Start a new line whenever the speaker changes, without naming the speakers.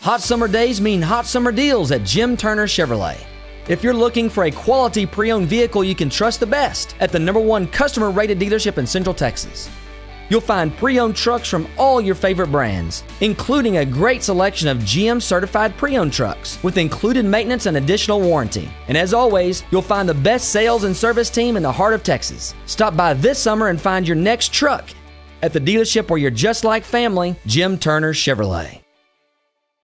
Hot summer days mean hot summer deals at Jim Turner Chevrolet. If you're looking for a quality pre-owned vehicle you can trust the best at the #1 customer-rated dealership in Central Texas. You'll find pre-owned trucks from all your favorite brands, including a great selection of GM certified pre-owned trucks with included maintenance and additional warranty. And as always, you'll find the best sales and service team in the heart of Texas. Stop by this summer and find your next truck at the dealership where you're just like family, Jim Turner Chevrolet.